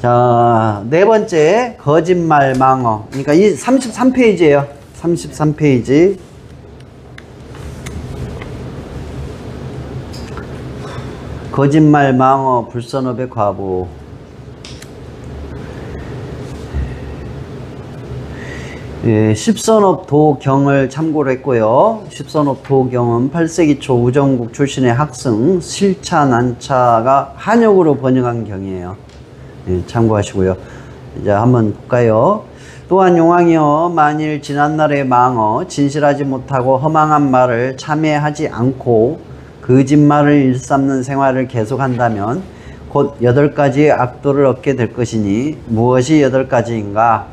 자, 네 번째 거짓말 망어. 그러니까 이 33페이지예요. 33페이지. 거짓말 망어 불선업의 과부. 예, 십선업 도경을 참고로 했고요. 십선업 도경은 8세기 초 우정국 출신의 학승 실차 난차가 한역으로 번역한 경이에요. 예, 참고하시고요. 이제 한번 볼까요? 또한 용왕이여, 만일 지난날의 망어 진실하지 못하고 허망한 말을 참회하지 않고 거짓말을 일삼는 생활을 계속한다면 곧 8가지의 악도를 얻게 될 것이니 무엇이 8가지인가?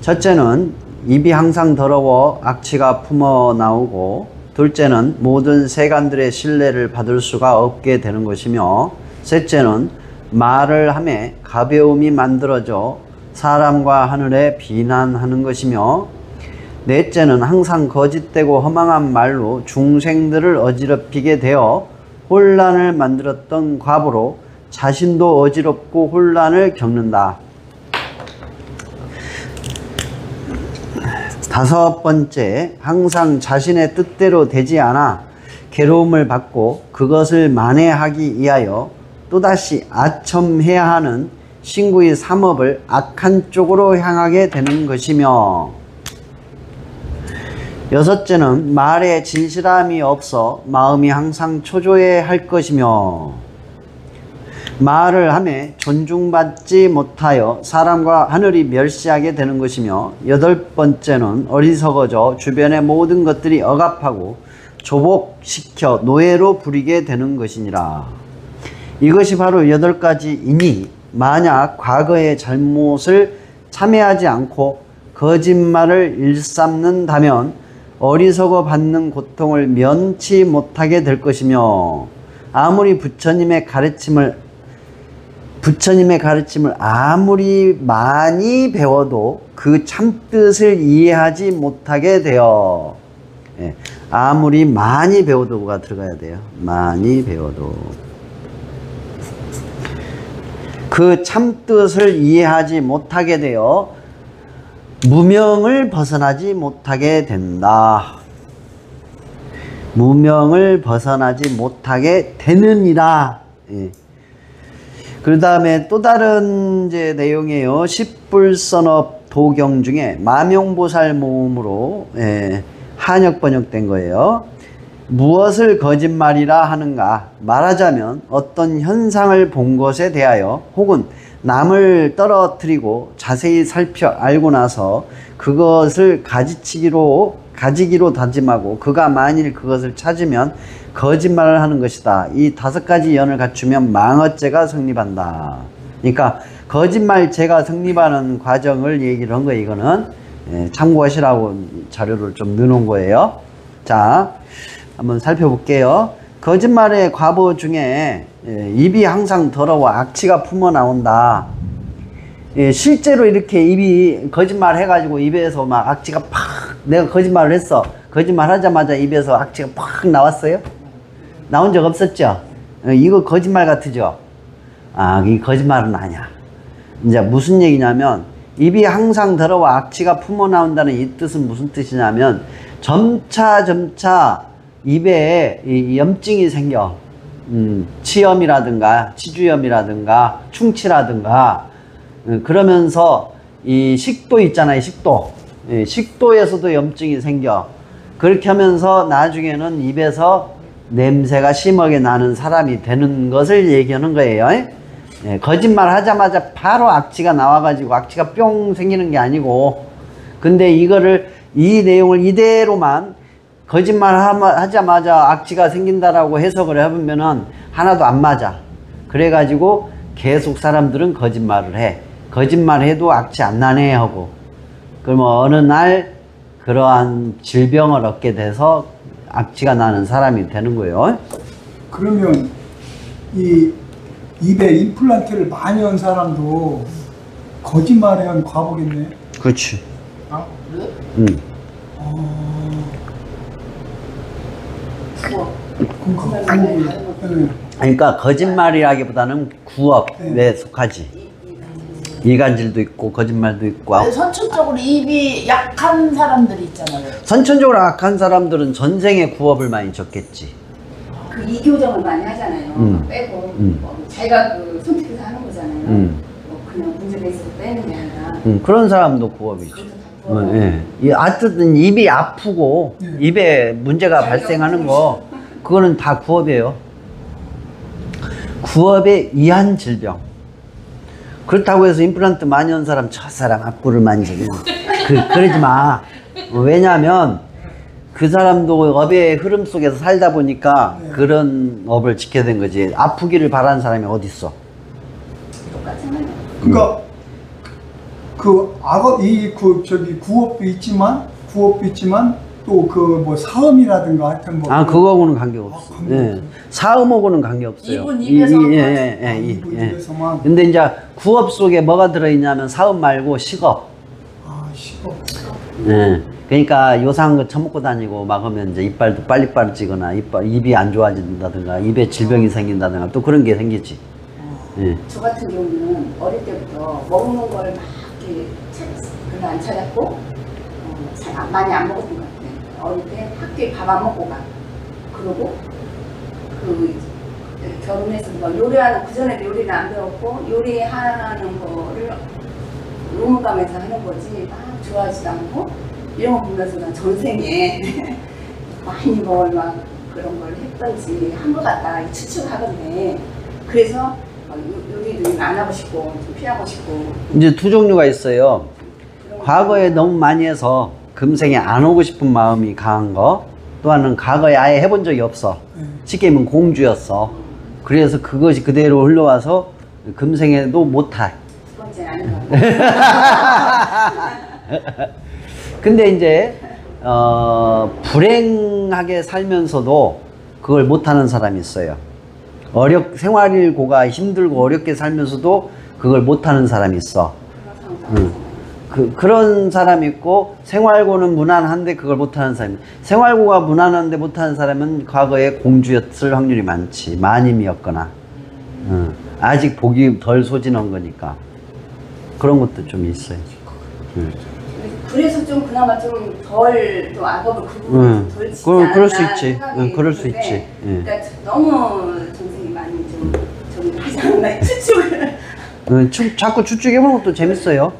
첫째는 입이 항상 더러워 악취가 품어 나오고, 둘째는 모든 세간들의 신뢰를 받을 수가 없게 되는 것이며, 셋째는 말을 하며 가벼움이 만들어져 사람과 하늘에 비난하는 것이며, 넷째는 항상 거짓되고 허망한 말로 중생들을 어지럽히게 되어 혼란을 만들었던 과부로 자신도 어지럽고 혼란을 겪는다. 다섯 번째, 항상 자신의 뜻대로 되지 않아 괴로움을 받고 그것을 만회하기 위하여 또다시 아첨해야 하는 신구의 삼업을 악한 쪽으로 향하게 되는 것이며, 여섯째는 말에 진실함이 없어 마음이 항상 초조해 할 것이며, 말을 하며 존중받지 못하여 사람과 하늘이 멸시하게 되는 것이며, 여덟 번째는 어리석어져 주변의 모든 것들이 억압하고 조복시켜 노예로 부리게 되는 것이니라. 이것이 바로 8가지이니 만약 과거의 잘못을 참회하지 않고 거짓말을 일삼는다면 어리석어 받는 고통을 면치 못하게 될 것이며, 아무리 부처님의 가르침을 아무리 많이 배워도 그 참뜻을 이해하지 못하게 되어, 예, 아무리 많이 배워도가 들어가야 돼요. 많이 배워도 그 참뜻을 이해하지 못하게 되어 무명을 벗어나지 못하게 된다. 무명을 벗어나지 못하게 되느니라. 예. 그 다음에 또 다른 이제 내용이에요. 십불선업 도경 중에 마명보살 모음으로, 예, 한역 번역된 거예요. 무엇을 거짓말이라 하는가? 말하자면 어떤 현상을 본 것에 대하여 혹은 남을 떨어뜨리고 자세히 살펴 알고 나서 그것을 가지기로 다짐하고 그가 만일 그것을 찾으면 거짓말을 하는 것이다. 이 5가지 연을 갖추면 망어죄가 성립한다. 그러니까 거짓말죄가 성립하는 과정을 얘기를 한 거예요. 이거는, 예, 참고하시라고 자료를 좀 넣어놓은 거예요. 자, 한번 살펴볼게요. 거짓말의 과보 중에, 예, 입이 항상 더러워 악취가 품어 나온다. 예, 실제로 이렇게 입이 거짓말 해가지고 입에서 막 악취가 팍, 내가 거짓말을 했어. 거짓말 하자마자 입에서 악취가 팍 나왔어요? 나온 적 없었죠? 이거 거짓말 같으죠? 아, 이 거짓말은 아니야. 이제 무슨 얘기냐면, 입이 항상 더러워 악취가 품어 나온다는 이 뜻은 무슨 뜻이냐면, 점차 입에 이 염증이 생겨. 치염이라든가 치주염이라든가 충치라든가, 그러면서 이 식도 있잖아요. 식도에서도 염증이 생겨. 그렇게 하면서 나중에는 입에서 냄새가 심하게 나는 사람이 되는 것을 얘기하는 거예요. 예, 거짓말 하자마자 바로 악취가 나와가지고 악취가 뿅 생기는 게 아니고, 근데 이 내용을 이대로만 거짓말 하자마자 악취가 생긴다라고 해석을 해보면은 하나도 안 맞아. 그래가지고 계속 사람들은 거짓말을 해. 거짓말 해도 악취 안 나네 하고, 그러면 어느 날 그러한 질병을 얻게 돼서 악취가 나는 사람이 되는 거예요. 그러면 이 입에 임플란트를 많이 한 사람도 거짓말에 한 과보겠네. 그렇지. 아, 그래? 그러니까 거짓말이라기보다는 구업에 속하지. 이간질도 있고 거짓말도 있고. 선천적으로 입이 약한 사람들이 있잖아요. 선천적으로 악한 사람들은 전생에 구업을 많이 졌겠지. 그 이교정을 많이 하잖아요. 빼고 뭐 자기가 그 선택해서 하는 거잖아요. 뭐 그냥 문제가 있어서 빼는 게 아니라. 그런 사람도 구업이죠. 그래서 다 부어요. 예. 어쨌든 입이 아프고 입에 문제가 발생하는 거 그거는 다 구업이에요. 구업에 의한 질병. 그렇다고 해서 임플란트 많이 한 사람 저 사람 앞구를 만지고 그러지 마. 왜냐하면 그 사람도 업의 흐름 속에서 살다 보니까 그런 업을 지켜야 되는 거지. 아프기를 바라는 사람이 어디 있어? 똑같잖아요. 그러니까 그 악업 이그 저기 구업도 있지만 또 그 뭐 사음이라든가 하여튼 뭐 그거하고는 관계없어. 관계없어요? 사음하고는 관계없어요. 입은 입에서만 입은 입에서만. 근데 이제 구업 속에 뭐가 들어있냐면 사음 말고 식업. 식업. 예. 그러니까 요상한 거 처먹고 다니고 막 하면 이제 이빨도 빨리 빠지거나 입이 안 좋아진다든가 입에 질병이 생긴다든가 또 그런 게 생기지. 예. 저 같은 경우는 어릴 때부터 먹는 걸 막 이렇게 별로 안 찾았고 잘 많이 안 먹었던 것 같아요. 어릴 때 학교에 밥 안 먹고 가. 그러고 그 결혼해서 막 요리하는 그 전에도 요리를 안 배웠고 요리하는 거를 의무감에서 하는 거지 막 좋아하지도 않고 이런 거 보면서 난 전생에 많이 뭘 막 그런 걸 했던지 한 것 같다 추측을 하던데 그래서 요리를 안 하고 싶고 좀 피하고 싶고 이제 두 종류가 있어요. 과거에 너무 많이 해서 금생에 안 오고 싶은 마음이 강한 거. 또 하나는 과거에 아예 해본 적이 없어. 쉽게 얘기하면 공주였어. 그래서 그것이 그대로 흘러와서 금생에도 못할. 두 번째는 아닌가 근데 이제 불행하게 살면서도 그걸 못하는 사람이 있어요. 생활일고가 힘들고 어렵게 살면서도 그걸 못하는 사람이 있어. 그런 사람이 있고 생활고는 무난한데 그걸 못하는 사람이. 생활고가 무난한데 못하는 사람은 과거에 공주였을 확률이 많지. 마님이었거나 아직 복이 덜 소진한 거니까 그런 것도 좀 있어요. 그래서 좀 그나마 좀 덜 또 악업을 그 부분을 덜 치지 않았나 그럴 수 있지. 생각이 그럴 수 드는데 있지. 그러니까 너무 전생이 많이 좀 하지 않나 추측을 자꾸 추측해보는 것도 재밌어요.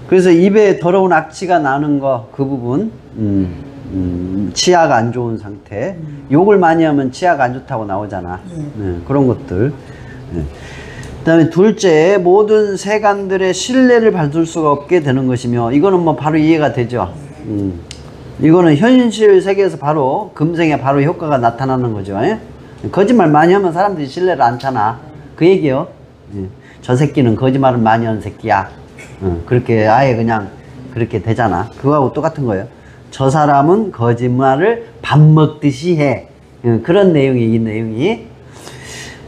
그래서 입에 더러운 악취가 나는 거 그 부분 치아가 안 좋은 상태. 욕을 많이 하면 치아가 안 좋다고 나오잖아. 그런 것들. 그 다음에 둘째, 모든 세간들의 신뢰를 받을 수가 없게 되는 것이며, 이거는 뭐 바로 이해가 되죠. 이거는 현실 세계에서 바로 금생에 바로 효과가 나타나는 거죠. 거짓말 많이 하면 사람들이 신뢰를 않잖아. 그 얘기요. 저 새끼는 거짓말을 많이 하는 새끼야. 그렇게 아예 그냥 그렇게 되잖아. 그거하고 똑같은 거예요. 저 사람은 거짓말을 밥 먹듯이 해. 그런 내용이 이 내용이.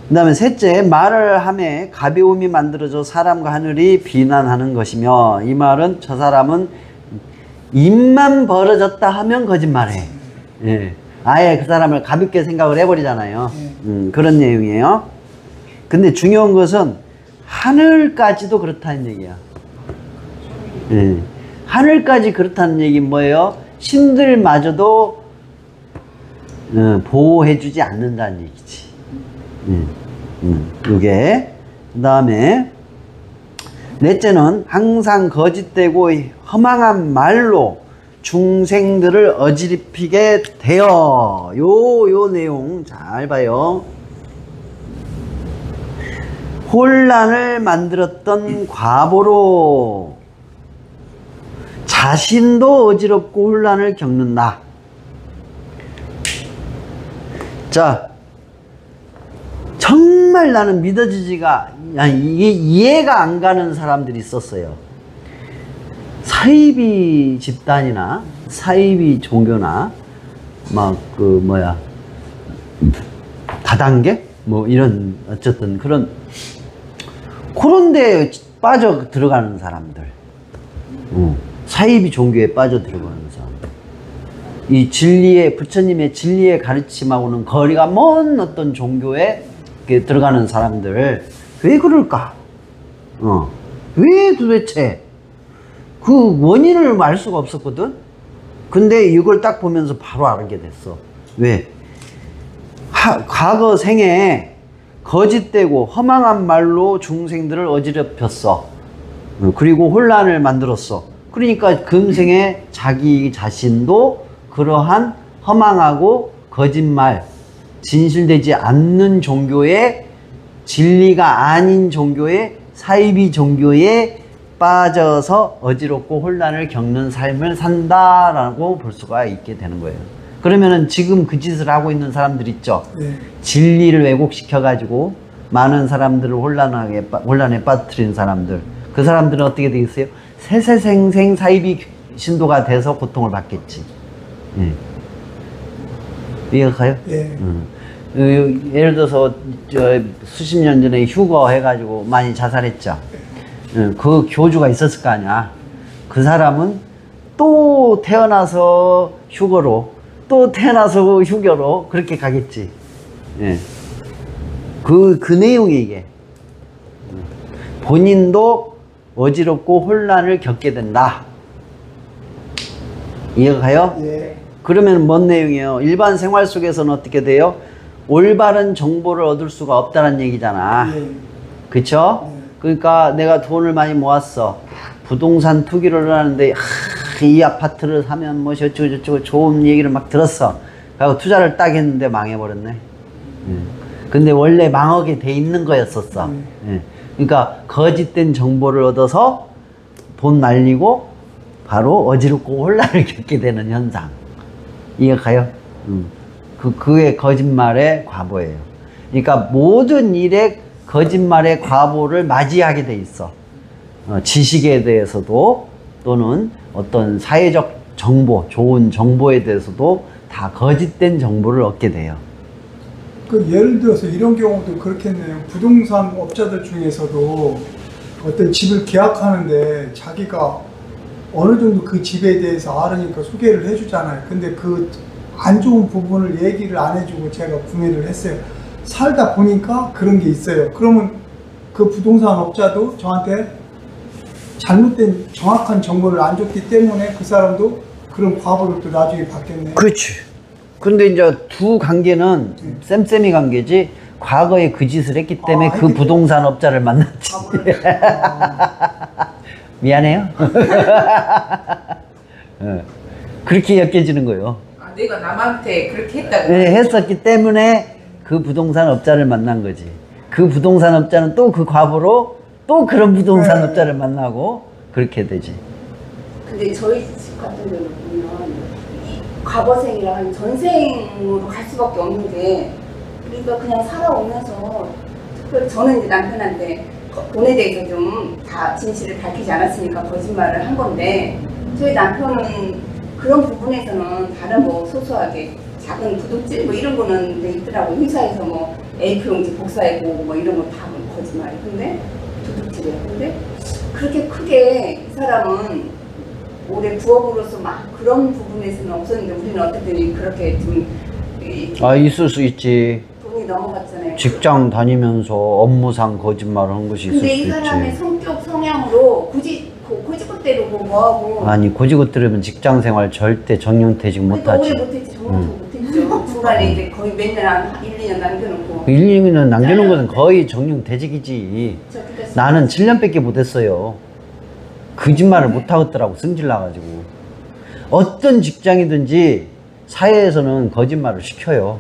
그 다음에 셋째, 말을 하매 가벼움이 만들어져 사람과 하늘이 비난하는 것이며, 이 말은 저 사람은 입만 벌어졌다 하면 거짓말해. 아예 그 사람을 가볍게 생각을 해버리잖아요. 그런 내용이에요. 근데 중요한 것은 하늘까지도 그렇다는 얘기야. 하늘까지 그렇다는 얘기는 뭐예요? 신들마저도 보호해주지 않는다는 얘기지. 이게 그 다음에 넷째는 항상 거짓되고 허망한 말로 중생들을 어지럽히게 되어. 요 내용 잘 봐요. 혼란을 만들었던 과보로 자신도 어지럽고 혼란을 겪는다. 자, 정말 나는 믿어지지가, 이게 이해가 안 가는 사람들이 있었어요. 사이비 집단이나 사이비 종교나 막 다단계 뭐 이런 어쨌든 그런 데에 빠져 들어가는 사람들, 사이비 종교에 빠져 들어가는 사람들, 이 진리의 부처님의 진리의 가르침하고는 거리가 먼 어떤 종교에 들어가는 사람들, 왜 그럴까? 왜 도대체? 그 원인을 알 수가 없었거든? 근데 이걸 딱 보면서 바로 알게 됐어. 왜? 과거 생에 거짓되고 허망한 말로 중생들을 어지럽혔어. 그리고 혼란을 만들었어. 그러니까 금생에 자기 자신도 그러한 허망하고 거짓말, 진실되지 않는 종교에, 진리가 아닌 종교에, 사이비 종교에 빠져서 어지럽고 혼란을 겪는 삶을 산다라고 볼 수가 있게 되는 거예요. 그러면은 지금 그 짓을 하고 있는 사람들 있죠. 네. 진리를 왜곡시켜 가지고 많은 사람들을 혼란에 빠뜨린 사람들, 그 사람들은 어떻게 되겠어요? 세세생생 사이비 신도가 돼서 고통을 받겠지. 예. 이해가 가요? 예. 예를 들어서 수십 년 전에 휴거 해가지고 많이 자살했죠. 그 교주가 있었을 거 아니야. 그 사람은 또 태어나서 휴거로, 또 태어나서 휴거로 그렇게 가겠지. 예. 그 내용이 이게. 본인도 어지럽고 혼란을 겪게 된다. 이해가 가요? 예. 그러면 뭔 내용이에요? 일반 생활 속에서는 어떻게 돼요? 올바른 정보를 얻을 수가 없다는 얘기잖아. 예. 그쵸? 네. 그러니까 내가 돈을 많이 모았어. 부동산 투기를 하는데 이 아파트를 사면 뭐 저쩌고 좋은 얘기를 막 들었어. 그리고 투자를 딱 했는데 망해버렸네. 근데 원래 망하게 돼 있는 거였었어. 예. 그러니까 거짓된 정보를 얻어서 돈 날리고 바로 어지럽고 혼란을 겪게 되는 현상. 이해가 가요? 그의 거짓말의 과보예요. 그러니까 모든 일에 거짓말의 과보를 맞이하게 돼 있어. 지식에 대해서도 또는 어떤 사회적 정보, 좋은 정보에 대해서도 다 거짓된 정보를 얻게 돼요. 그 예를 들어서 이런 경우도 그렇겠네요. 부동산 업자들 중에서도 어떤 집을 계약하는데 자기가 어느 정도 그 집에 대해서 알으니까 소개를 해주잖아요. 근데 그 안 좋은 부분을 얘기를 안 해주고 제가 구매를 했어요. 살다 보니까 그런 게 있어요. 그러면 그 부동산 업자도 저한테 잘못된 정확한 정보를 안 줬기 때문에 그 사람도 그런 과보를 또 나중에 받겠네요. 그렇지. 근데 이제 두 관계는 쌤쌤이 관계지, 과거에 그 짓을 했기 때문에 그 부동산 업자를 만났지. 미안해요. 그렇게 엮여지는 거예요. 내가 남한테 그렇게 했다고. 네, 했었기 때문에 그 부동산 업자를 만난 거지. 그 부동산 업자는 또 그 과보로 또 그런 부동산 업자를 만나고 그렇게 되지. 근데 저희 집 같은 경우는 보면 이 과거생이랑 전생으로 갈 수밖에 없는데, 그러니까 그냥 살아오면서 특별히 저는 이제 남편한테 돈에 대해서 좀 다 진실을 밝히지 않았으니까 거짓말을 한 건데, 저희 남편은 그런 부분에서는 다른 뭐 소소하게 작은 부둣질 뭐 이런 거는 있더라고요. 회사에서 뭐 A4용지 복사해보고 뭐 이런 거 다 거짓말이. 근데 도둑질이에요. 근데 그렇게 크게 이 사람은 올해 부업으로서 막 그런 부분에서는 없었는데, 우리는 어쨌든 그렇게 좀 있을 수 있지. 돈이 넘어갔잖아요. 직장 다니면서 업무상 거짓말을 한 것이 있을 수 근데 있지. 이 사람의 성격 성향으로 고지고대로 뭐하고. 아니, 고지고대로면 직장 생활 절대 정년퇴직 못하지. 오래 못했지. 정말 못했죠. 중간에 이제 거의 몇 년, 한 1, 2년 남겨놓고. 1, 2년 남겨놓은 것은 거의 정년퇴직이지. 나는 7년밖에 못했어요. 거짓말을 못하겠더라고, 승질 나가지고. 어떤 직장이든지 사회에서는 거짓말을 시켜요.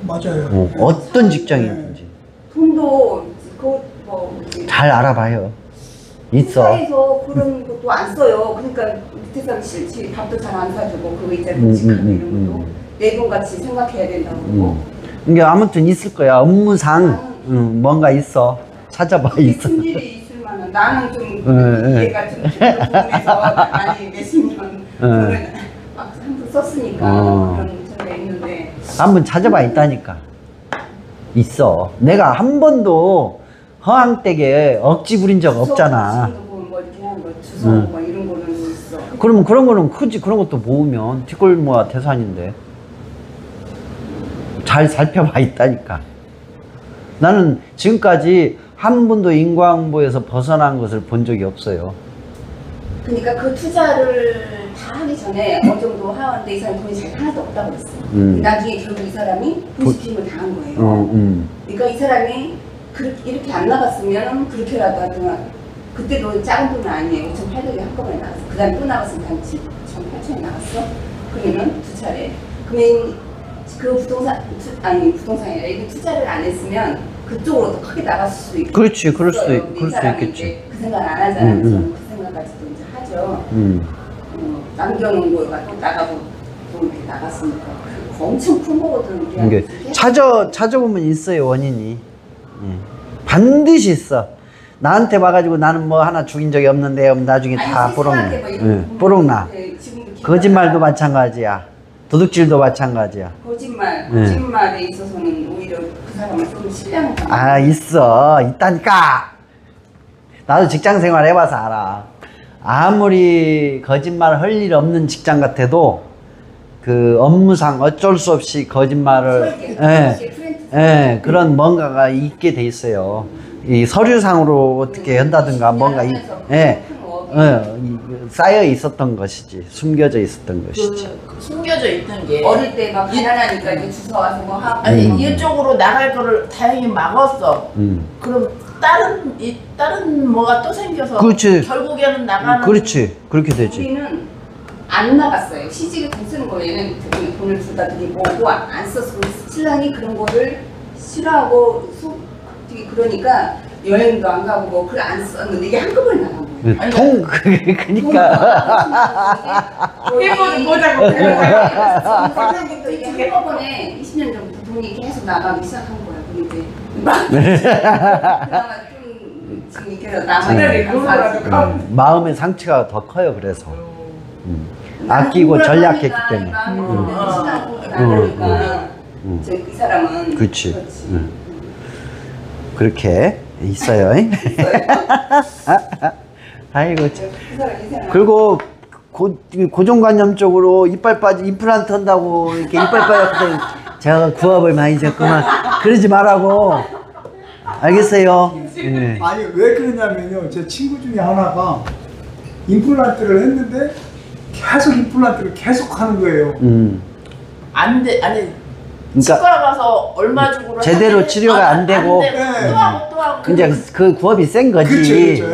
맞아요. 어떤 직장이든지. 돈도 잘 알아봐요. 있어. 회사에서 그런 것도 안 써요. 그러니까 밑에 사람 싫지. 밥도 잘 안 사주고 그거 있잖아. 이런 것도 내 돈 같이 생각해야 된다고. 그러니까 아무튼 있을 거야. 업무상 뭔가 있어. 찾아봐. 있어. 승질이 있을 만한. 나는 좀 이해가 좀 부분에서 아니 몇십 년 돈을 막 한푼 썼으니까 그런 저게 있는데. 한번 찾아봐. 있다니까. 있어. 내가 한 번도 허황되게 억지 부린 적 없잖아. 뭐 이렇게 한 거 주소 뭐 이런 거는 있어. 그러면 그런 거는 크지. 그런 것도 모으면 뒷골모아 태산인데. 잘 살펴봐. 있다니까. 나는 지금까지 한 분도 인과응보에서 벗어난 것을 본 적이 없어요. 그러니까 그 투자를 다 하기 전에 어느 정도 하는데 이 사람 돈이 잘 하나도 없다고 그랬어요. 나중에 결국 이 사람이 부스팅을 당한 거예요. 그러니까 이 사람이 이렇게 안 나갔으면 그렇게라도 하더만 그때도 작은 돈은 아니에요. 5,800에 한꺼번에 나갔어. 그 다음에 또 나갔으면 한 9,800에 나갔어. 그러면 두 차례. 그러면 그 부동산이 아니라 이게 투자를 안 했으면 그쪽으로 더 크게 나갔을 수도 있고. 그렇지, 그럴 수도 그럴 수도 있겠지. 그 생각 안 하잖아요. 저는 그 생각까지도 이제 하죠. 남겨놓은 거가 또 나가고 또 이렇게 나갔으니까 그거 엄청 큰 거거든. 이게 찾아보면 있어요, 원인이. 반드시 있어. 나한테 와가지고 나는 뭐 하나 죽인 적이 없는데 나중에 다 뽀록나. 거짓말도 마찬가지야. 도둑질도 마찬가지야. 거짓말에 있어서는 오히려 그 사람을 좀 신뢰하는 있다니까. 나도 직장 생활 해봐서 알아. 아무리 거짓말 할 일 없는 직장 같아도 그 업무상 어쩔 수 없이 거짓말을 그런 뭔가가 있게 돼 있어요. 이 서류상으로 어떻게 한다든가 뭔가 쌓여 있었던 것이지, 숨겨져 있었던 것이지. 숨겨져 있던 게 어릴 때 막 가난하니까 이제 주워 와서 뭐 하고 아니 이쪽으로 나갈 거를 다행히 막았어. 그럼 다른 뭐가 또 생겨서 그렇지. 결국에는 나가는. 그렇지, 그렇게 되지. 우리는 안 나갔어요. 시집에 돈 쓰는 거 얘는 돈을 주다 드리고 안 써서 신랑이 그런 거를 싫어하고 그러니까 여행도 안 가고 뭐 그걸 안 썼는데 이게 한꺼번에 나간 거예요. 그러니까. 회보는 보자고. 이게 한꺼번에 20년 전부터 돈이 계속 나가기 시작한 거예요. 근데 이제 그나마 좀 지금 이렇게 남아있는 마음의 상처가 더 커요. 그래서 아끼고 전략했기 때문에. 이 사람은 그렇지. 그렇게 있어요. 아이고. 그리고 고정관념적으로 이빨 빠지 임플란트 한다고 이렇게 이빨 빠졌더니 제가 구압을 많이 줬구만. 그러지 말라고. 알겠어요? 네. 아니 왜 그러냐면요, 제 친구 중에 하나가 임플란트를 했는데 계속 임플란트를 계속 하는 거예요. 안 돼, 아니. 그러니까 치과 가서 얼마 주고 제대로 치료가 안 되고 또 하고 이제 그 구업이 센 거지. 그렇죠.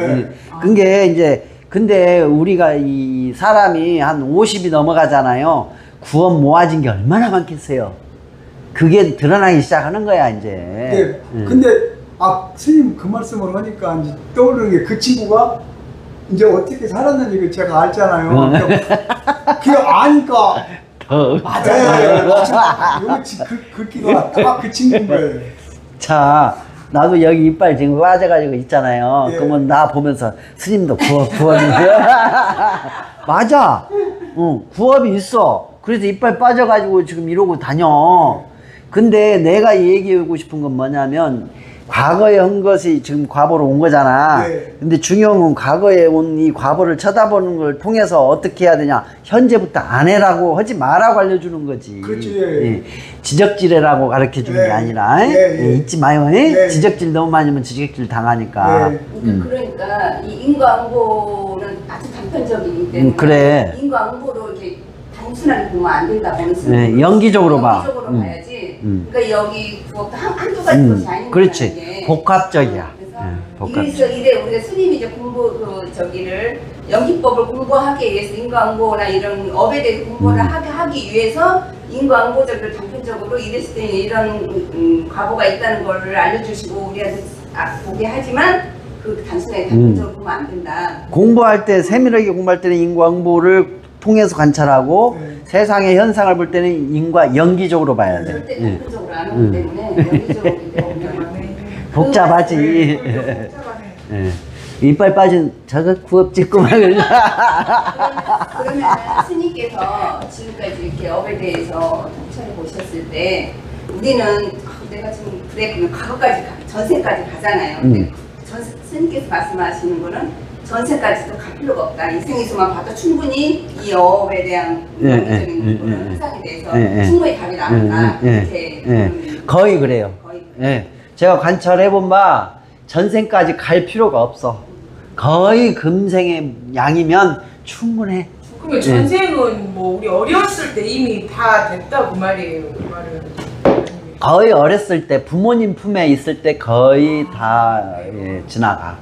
그게 이제 근데 우리가 이 사람이 한 50이 넘어가잖아요. 구업 모아진 게 얼마나 많겠어요. 그게 드러나기 시작하는 거야 이제. 근데 스님 그 말씀을 하니까 이제 떠오르는 게 그 친구가 이제 어떻게 살았는지 그 제가 알잖아요. 그 아니까. 맞아. 여기 긁기가 딱 그 친구인 거예요. 자, 나도 여기 이빨 지금 빠져가지고 있잖아요. 그러면 나 보면서 스님도 구업이 맞아. 구업이 있어. 그래서 이빨 빠져가지고 지금 이러고 다녀. 근데 내가 얘기하고 싶은 건 뭐냐면 과거에 한 것이 지금 과보로 온 거잖아. 근데 중요한 건 과거에 온 이 과보를 쳐다보는 걸 통해서 어떻게 해야 되냐. 현재부터 안 해라고 하지 마라고 알려주는 거지. 그렇지. 지적질해라고 가르쳐 주는 게 아니라 잊지 마요. 지적질 너무 많이 하면 지적질 당하니까. 그러니까 이 인과응보는 아주 단편적이기 때문에 그래. 인과응보로 이렇게 단순하게 보면 안 된다고 연기적으로 봐. 연기적으로 봐야지. 그러니까 여기 그것도 한두 가지 것이 아닌 그렇지. 복합적이야. 그래서 이래 우리가 스님이 이제 저기를 연기법을 공부하기 위해서 인과응보나 이런 업에 대해서 공부를 하기 위해서 인과응보적으로 단편적으로 이랬을 때 이런 과보가 있다는 걸 알려주시고 우리한테 보게 하지만 그 단순하게 단편적으로 보면 안 된다. 공부할 때 세밀하게 공부할 때는 인과응보를 통해서 관찰하고 세상의 현상을 볼 때는 인과 연기적으로 봐야 돼. 절대 단편적으로 안 하기 때문에 연기적으로 보기 때문에 복잡하지. 이빨 빠진 저거 구업 찍고 막 그러면 스님께서 지금까지 이렇게 업에 대해서 통찰해 보셨을 때 우리는 내가 지금 그래 그러면 과거까지 전세까지 가잖아요. 근데 스님께서 말씀하시는 거는 전세까지도 갈 필요가 없다. 이승에서만 봐도 충분히 이 업에 대한 논리적인 현상에 대해서 충분히 답이 나온다. 이렇게 거의 그래요. 제가 관찰해 본 바 전생까지 갈 필요가 없어. 거의 금생의 양이면 충분해. 그러면 전생은 뭐 우리 어렸을 때 이미 다 됐다 그 말이에요. 그 말은. 거의 어렸을 때 부모님 품에 있을 때 거의 다 지나가.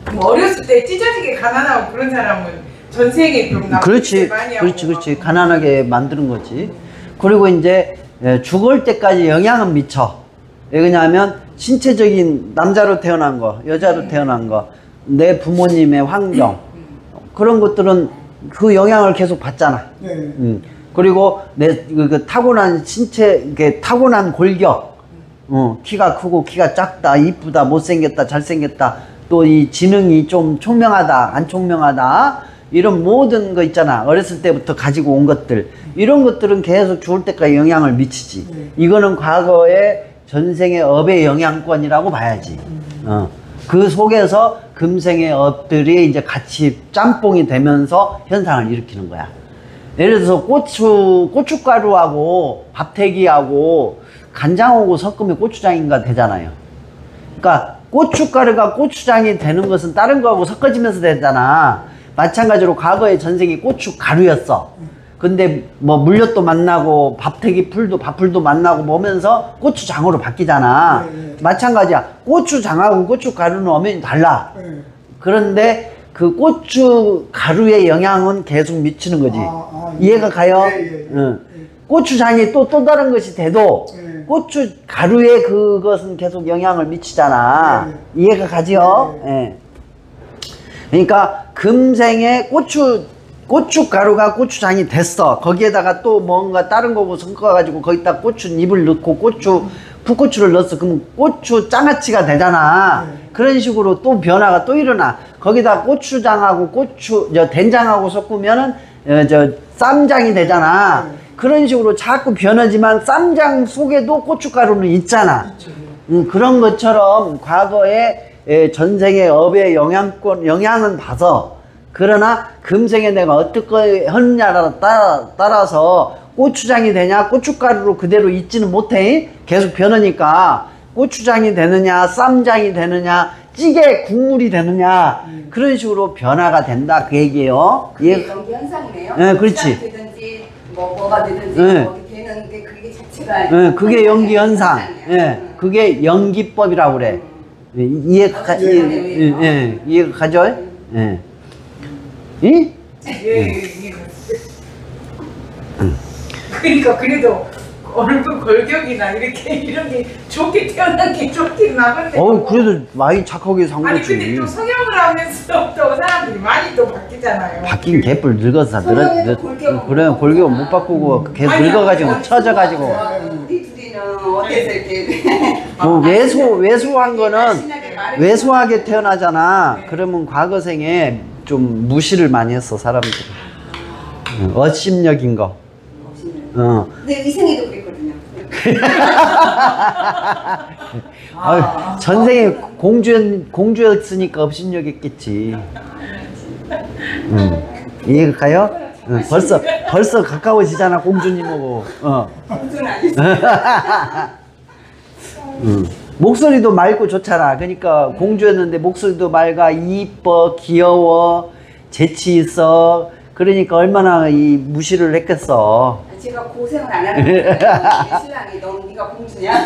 그럼 어렸을 때 찢어지게 가난하고 그런 사람은 전생에 좀 나쁜 그렇지, 짓을 많이 하고 그렇지. 막 가난하게 만드는 거지. 그리고 이제 죽을 때까지 영향은 미쳐. 왜 그러냐면 신체적인 남자로 태어난 거, 여자로 태어난 거, 내 부모님의 환경 그런 것들은 그 영향을 계속 받잖아. 네. 그리고 그 타고난 신체, 이게 타고난 골격, 키가 크고 키가 작다, 이쁘다, 못생겼다, 잘생겼다, 또 이 지능이 좀 총명하다, 안 총명하다, 이런 모든 거 있잖아. 어렸을 때부터 가지고 온 것들, 이런 것들은 계속 죽을 때까지 영향을 미치지. 이거는 과거의 전생의 업의 영향권이라고 봐야지. 그 속에서 금생의 업들이 이제 같이 짬뽕이 되면서 현상을 일으키는 거야. 예를 들어서 고춧가루하고 밥태기하고 간장하고 섞으면 고추장인가 되잖아요. 그러니까 고춧가루가 고추장이 되는 것은 다른 거하고 섞어지면서 되잖아. 마찬가지로 과거의 전생이 고춧가루였어. 근데 뭐 물엿도 만나고 밥태기 풀도 밥풀도 만나고 보면서 고추장으로 바뀌잖아. 마찬가지야. 고추장하고 고춧가루는 엄연히 달라. 그런데 그 고춧가루의 영향은 계속 미치는 거지. 이해가 가요? 고추장이 또 다른 것이 돼도 고춧가루의 그것은 계속 영향을 미치잖아. 이해가 가지요? 그러니까 금생에 고춧가루가 고추장이 됐어. 거기에다가 또 뭔가 다른 거고 섞어가지고 거기다 고추잎을 넣고 풋고추를 넣었어. 그러면 고추 장아찌가 되잖아. 그런 식으로 또 변화가 또 일어나. 거기다 고추장하고 된장하고 섞으면은 쌈장이 되잖아. 그런 식으로 자꾸 변하지만 쌈장 속에도 고춧가루는 있잖아. 그런 것처럼 과거에 전생의 업의 영향은 봐서, 그러나 금생에 내가 어떻게 하느냐에 따라서 고추장이 되냐 고춧가루로 그대로 있지는 못해. 계속 변하니까 고추장이 되느냐 쌈장이 되느냐 찌개 국물이 되느냐 그런 식으로 변화가 된다 그 얘기예요. 그게 연기 현상이네요. 네, 그렇지. 되든지 뭐가 되든지 네. 뭐 되는 게 그게 자체가 그게 연기 현상. 그게 연기법이라고 그래. 이해가 가죠? 이해가 가죠? 이? 그러니까 그래도 얼굴 골격이나 이런 게 좋게 태어난 게 좋긴 나건데. 그래도 많이 착하게 산 아니 거지. 근데 또 성형을 하면서 또 사람들이 많이 또 바뀌잖아요. 바뀐 개뿔 늙어서 성형에도 골격은 그래 골격 못 바꾸고 계속 늙어가지고 처져가지고. 우리 둘이는 어때서 이렇게 왜소한 거는 왜소하게 태어나잖아. 그러면 과거생에 좀 무시를 많이 했어 사람들이. 업심력인 거. 근데 이생에도 그랬거든요. 전생에 공주였으니까 업심력 있겠지. 이해가 가요? 벌써 가까워지잖아 공주님하고. 공주는 아니었어요. 목소리도 맑고 좋잖아. 그러니까 공주였는데 목소리도 맑아, 이뻐, 귀여워, 재치 있어. 그러니까 얼마나 이 무시를 했겠어. 제가 고생을 안 하는 거예요. 신랑이 너 네가 공주냐?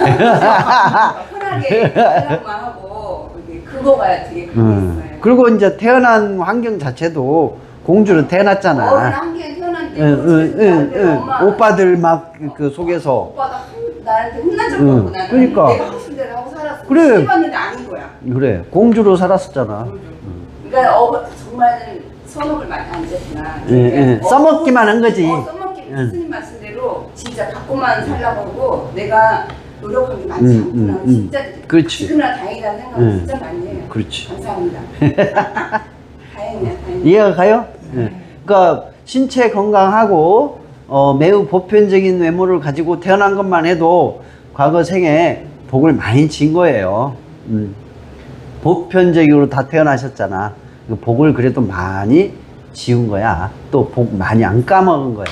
편하게 연락만 하고 그거가 되게 강했어요. 그리고 이제 태어난 환경 자체도 공주로 태어났잖아. 한개 태어났는데 오빠들 막 그 속에서. 오빠가 나한테 혼난 적도 없고 나는 그러니까. 내가 하고 싶은 대로 하고 살았어. 그래. 시집왔는데 아닌 거야. 그래 공주로 살았었잖아. 그러니까 정말 선업을 많이 안 졌구나. 써먹기만 한 거지. 써먹기만 스님 말씀대로 진짜 갖고만 살라고 하고 내가 노력한 게 많지 않구나. 진짜 그렇지. 지금이나 다행이라는 생각을 진짜 많이 해요. 그렇지. 감사합니다. 다행이야. 이해가 가요? 그러니까 신체 건강하고 매우 보편적인 외모를 가지고 태어난 것만 해도 과거 생에 복을 많이 진 거예요. 보편적으로 다 태어나셨잖아. 그 복을 그래도 많이 지은 거야. 또 복 많이 안 까먹은 거야.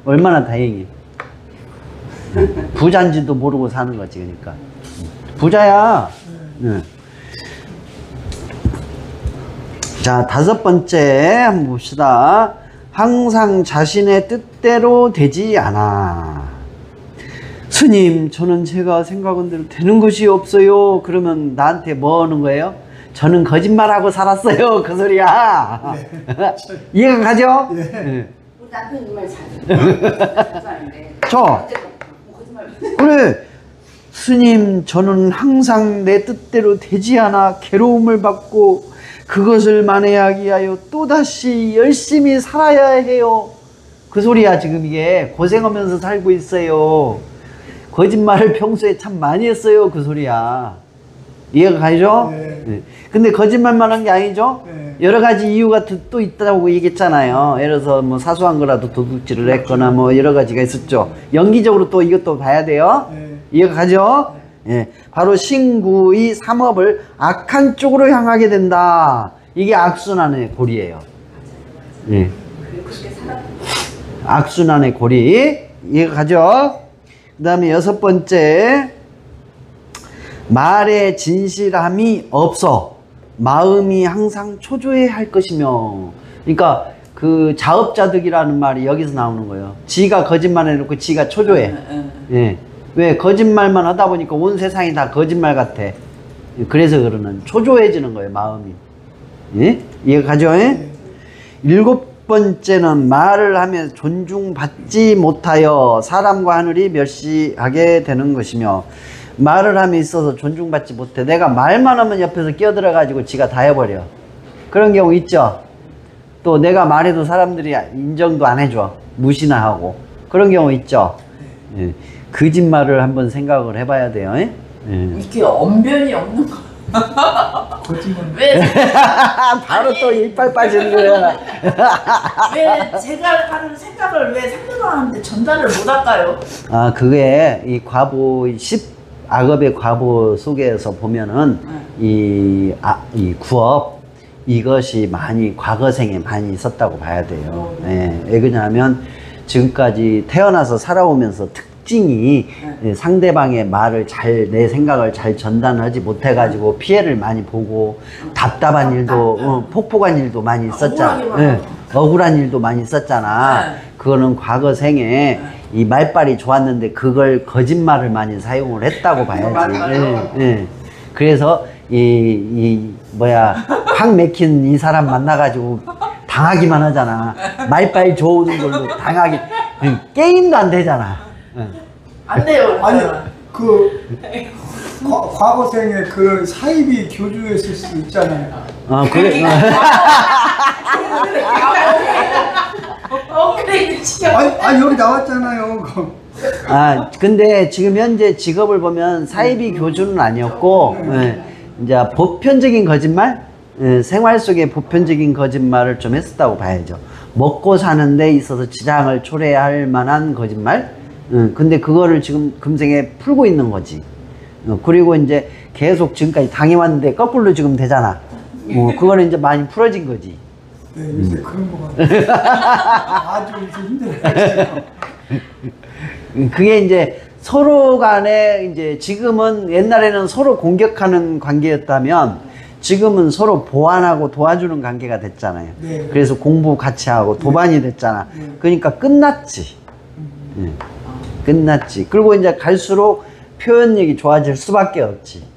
얼마나 다행이. 부자인지도 모르고 사는 거지. 그러니까 부자야. 자, 5번째 한번 봅시다. 항상 자신의 뜻대로 되지 않아. 스님, 저는 제가 생각한 대로 되는 것이 없어요. 그러면 나한테 뭐 하는 거예요? 저는 거짓말하고 살았어요. 그 소리야. 이해가 가죠? 예. 예. 우리 남편 이 말 잘하는데 저. 거짓말 그래. 스님, 저는 항상 내 뜻대로 되지 않아 괴로움을 받고 그것을 만회하기 위하여 또다시 열심히 살아야 해요. 그 소리야. 지금 이게 고생하면서 살고 있어요. 거짓말을 평소에 참 많이 했어요. 그 소리야. 이해가 가죠? 네. 네. 근데 거짓말만 한 게 아니죠? 네. 여러 가지 이유가 또 있다고 얘기했잖아요. 예를 들어서 뭐 사소한 거라도 도둑질을 했거나 뭐 여러 가지가 있었죠. 연기적으로 또 이것도 봐야 돼요. 네. 이해가 가죠? 예. 바로 신구의 삼업을 악한 쪽으로 향하게 된다. 이게 악순환의 고리예요. 예. 그렇게 살았고 악순환의 고리. 이해가 가죠? 그 다음에 6번째, 말에 진실함이 없어 마음이 항상 초조해 할 것이며. 그러니까 그 자업자득이라는 말이 여기서 나오는 거예요. 지가 거짓말 해놓고 지가 초조해. 예. 왜? 거짓말만 하다 보니까 온 세상이 다 거짓말 같아. 그래서 그러는, 초조해지는 거예요, 마음이. 예? 이해가 가죠? 예? 7번째는 말을 하면 존중받지 못하여 사람과 하늘이 멸시하게 되는 것이며. 말을 함에 있어서 존중받지 못해. 내가 말만 하면 옆에서 끼어들어 가지고 지가 다 해버려. 그런 경우 있죠. 또 내가 말해도 사람들이 인정도 안 해줘. 무시나 하고. 그런 경우 있죠. 예. 거짓말을 한번 생각을 해봐야 돼요. 예? 예. 이렇게 언변이 없는 거. 거짓말. 왜, 바로 또 이빨 빠지는 거야. 왜 제가 하는 생각을 왜 상대방한테 전달을 못 할까요? 아, 그게 이 과보, 10악업의 과보 속에서 보면은 이 구업, 이것이 많이 과거생에 많이 있었다고 봐야 돼요. 예. 왜 그러냐면 지금까지 태어나서 살아오면서 특징이 상대방의 말을 내 생각을 잘 전달하지 못해가지고 피해를 많이 보고 답답한 일도, 폭폭한 일도 많이 있었잖아. 예. 억울한 일도 많이 있었잖아. 그거는 과거생에 이 말빨이 좋았는데 그걸 거짓말을 많이 사용을 했다고 봐야지. 예. 그래서 확 맥힌 이 사람 만나가지고 당하기만 하잖아. 말빨 좋은 걸로 당하기. 게임도 안 되잖아. 안 돼요. 아니 과거생에 그 사입이 교주했을 수 있잖아요. 그래. 업그레이드 시켜. 아니 여기 나왔잖아요. 근데 지금 현재 직업을 보면 사이비 교주는 아니었고, 이제 보편적인 거짓말, 생활 속의 보편적인 거짓말을 좀 했었다고 봐야죠. 먹고 사는 데 있어서 지장을 초래할 만한 거짓말. 근데 그거를 지금 금생에 풀고 있는 거지. 그리고 이제 계속 지금까지 당해왔는데 거꾸로 지금 되잖아. 그거는 이제 많이 풀어진 거지. 네, 요새 그런 거 같아요. 아주 힘들어요. 그게 이제 서로 간에 이제 지금은 옛날에는 서로 공격하는 관계였다면 지금은 서로 보완하고 도와주는 관계가 됐잖아요. 네. 그래서 공부 같이 하고 도반이 됐잖아. 네. 그러니까 끝났지. 끝났지. 그리고 이제 갈수록 표현력이 좋아질 수밖에 없지.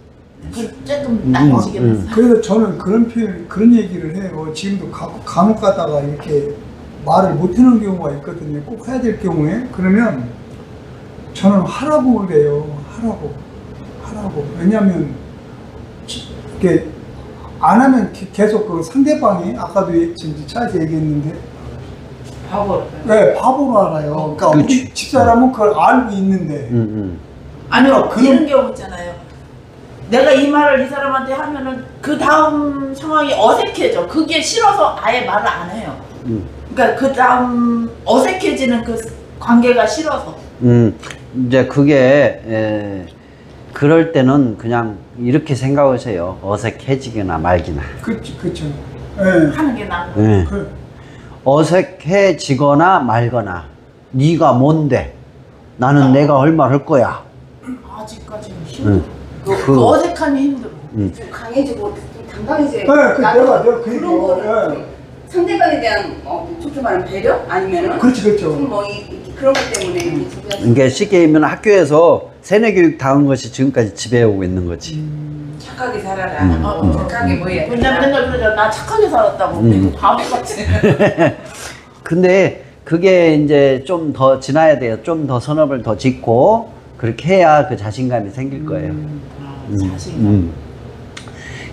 조금 나아지게 됐어요. 그래서 저는 그런 얘기를 해요. 지금도 간혹 가다가 이렇게 말을 못 하는 경우가 있거든요. 꼭 해야 될 경우에. 그러면 저는 하라고 그래요. 하라고. 왜냐면 이렇게 안 하면 계속 그 상대방이 아까도 지금 차에서 얘기했는데 바보로. 네, 바보로 알아요. 그러니까 우리 집사람은 그걸 알고 있는데 아니요, 그럼- 이런 경우 있잖아요. 내가 이 말을 이 사람한테 하면은 그 다음 상황이 어색해져. 그게 싫어서 아예 말을 안 해요. 그러니까 그 다음 어색해지는 그 관계가 싫어서. 이제 그게 그럴 때는 그냥 이렇게 생각하세요. 어색해지거나 말기나. 그렇죠. 하는 게 나은 거예요. 예. 그, 어색해지거나 말거나. 네가 뭔데? 나는 내가 얼마를 할 거야. 아직까지는 힘들어. 그- 그 어색함이 힘들어. 좀 강해지고 좀 당연히 그 내가 그 그런 거를 상대방에 대한 좋게 말하면 배려 아니면은 그렇지 그렇죠. 그런 것 때문에 이렇게 지배하시는 이게 쉽게 얘기하면 학교에서 세뇌 교육 당한 것이 지금까지 지배해오고 있는 거지. 착하게 살아라. 착하게 뭐 해야 왜냐면 맨날 그러잖아. 나 착하게 살았다고. 이거 바보같이. 근데 그게 이제 좀 더 지나야 돼요. 좀 더 선업을 더 짓고 그렇게 해야 그 자신감이 생길 거예요. 자신감.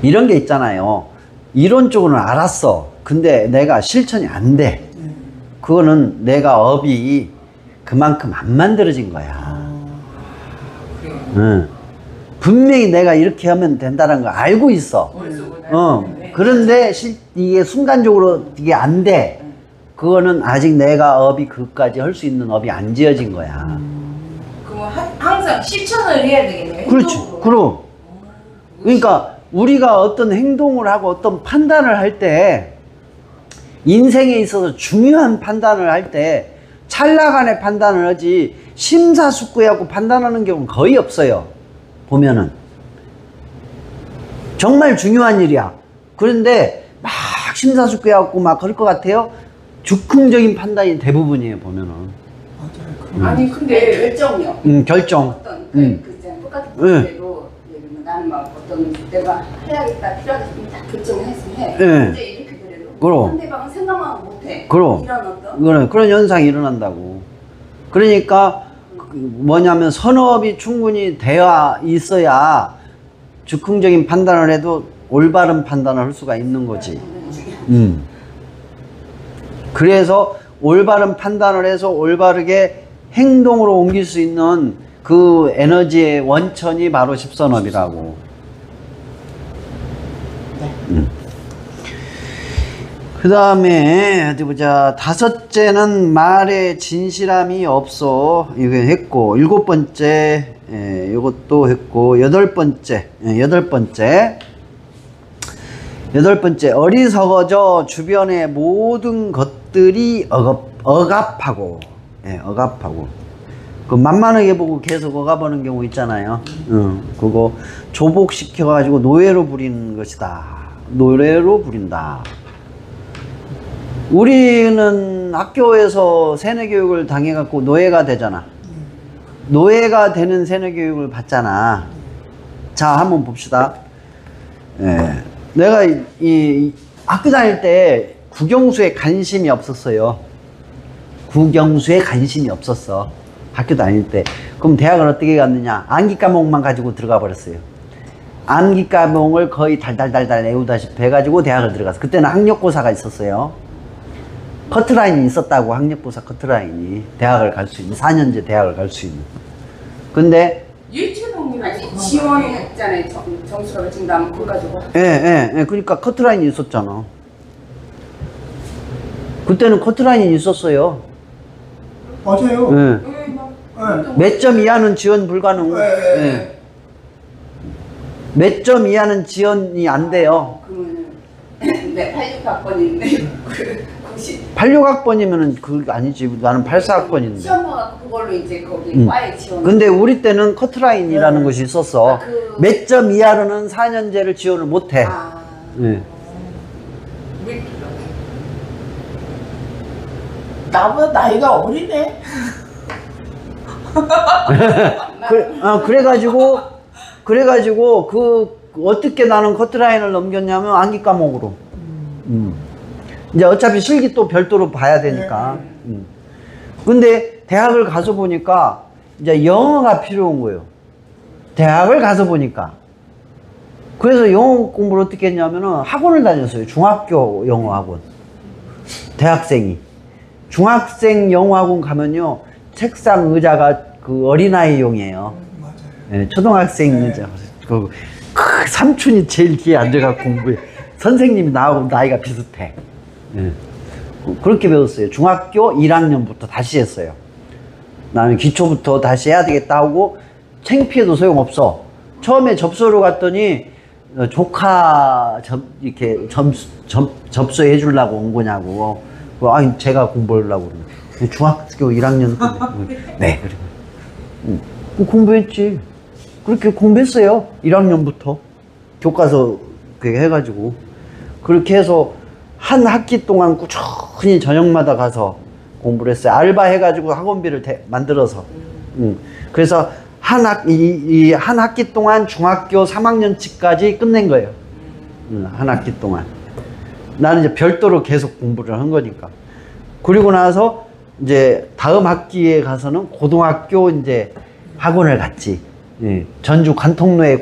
이런 게 있잖아요. 이론적으로는 알았어. 근데 내가 실천이 안 돼. 그거는 내가 업이 그만큼 안 만들어진 거야. 응. 분명히 내가 이렇게 하면 된다는 걸 알고 있어. 그런데 이게 순간적으로 이게 안 돼. 그거는 아직 내가 업이 그까지 할 수 있는 업이 안 지어진 거야. 그럼 항상 실천을 해야 되겠네요. 그렇지. 행동으로. 그럼. 그러니까 우리가 어떤 행동을 하고 어떤 판단을 할 때 인생에 있어서 중요한 판단을 할 때 찰나간의 판단을 하지 심사숙고해갖고 판단하는 경우는 거의 없어요. 보면은 정말 중요한 일이야. 그런데 막 심사숙고해갖고 막 그럴 것 같아요. 즉흥적인 판단이 대부분이에요. 보면은. 맞아요. 아니 근데 결정력. 결정. 어떤 음. 그 똑같은 문제도 예를 들면 나는 막 어떤 내가 해야겠다 필요하다 싶으면 딱 결정을 했으면 해. 네. 이제 이렇게 되려고. 그럼. 상대방은 생각만 못해. 그럼. 이런 어떤. 그런 현상이 일어난다고. 그러니까 뭐냐면 선업이 충분히 되어 있어야 즉흥적인 판단을 해도 올바른 판단을 할 수가 있는 거지. 그래서 올바른 판단을 해서 올바르게 행동으로 옮길 수 있는 그 에너지의 원천이 바로 십선업이라고. 그 다음에 어디 보자. 다섯째는 말에 진실함이 없어. 이거 했고, 일곱 번째 이것도 했고, 여덟 번째 어리석어져 주변의 모든 것들이 억압하고, 억압하고. 그 만만하게 보고 계속 억압하는 경우 있잖아요. 그거 조복시켜가지고 노예로 부리는 것이다. 노예로 부린다. 우리는 학교에서 세뇌교육을 당해갖고 노예가 되잖아. 노예가 되는 세뇌교육을 받잖아. 자, 한번 봅시다. 내가 이 학교 다닐 때 국영수에 관심이 없었어요. 국영수에 관심이 없었어. 학교 다닐 때. 그럼 대학을 어떻게 갔느냐? 암기 과목만 가지고 들어가 버렸어요. 암기 과목을 거의 달달달달 외우다시피 해가지고 대학을 들어갔어. 그때는 학력고사가 있었어요. 커트라인이 있었다고. 학력고사 커트라인이 대학을 갈 수 있는 4년제 대학을 갈 수 있는. 근데 유치농이라고 지원했잖아요. 점수가 증가하면 그거 가지고. 그러니까 커트라인이 있었잖아. 그때는 커트라인이 있었어요. 맞아요. 몇 점 이하는 지원 불가능. 몇 점 이하는 지원이 안 돼요. 그러면은 네, 86학번인데 90. 86학번이면은 그 아니지. 나는 84학번인데. 시험 봐갖고 그걸로 이제 거기 과에 지원. 근데 우리 때는 커트라인이라는 것이 있었어. 그- 몇 점 이하로는 4년제를 지원을 못 해. 나보다 나이가 어리네. 그래가지고 어떻게 나는 커트라인을 넘겼냐면 암기 과목으로. 이제 어차피 실기 또 별도로 봐야 되니까. 근데 대학을 가서 보니까 이제 영어가 필요한 거예요. 대학을 가서 보니까. 그래서 영어 공부를 어떻게 했냐면은 학원을 다녔어요. 중학교 영어 학원. 대학생이. 중학생 영어 학원 가면요. 책상 의자가 그 어린아이용이에요. 맞아요. 초등학생 의자. 그 삼촌이 제일 뒤에 앉아갖고 공부해. 선생님이 나하고 나이가 비슷해. 그렇게 배웠어요. 중학교 1학년부터 다시 했어요. 나는 기초부터 다시 해야 되겠다 하고 창피해도 소용없어. 처음에 접수로 갔더니 조카 이렇게 접수해 주려고 온 거냐고. 아니 제가 공부하려고 그러네. 중학교 1학년 때. 네, 그래. 공부했지. 그렇게 공부했어요. 1학년부터 교과서 그렇게 해가지고 그렇게 해서 한 학기 동안 꾸준히 저녁마다 가서 공부를 했어요. 알바 해가지고 학원비를 만들어서. 그래서 한 학기 동안 중학교 3학년치까지 끝낸 거예요. 한 학기 동안. 나는 이제 별도로 계속 공부를 한 거니까. 그리고 나서 이제 다음 학기에 가서는 고등학교 이제 학원을 갔지. 예. 전주 관통로에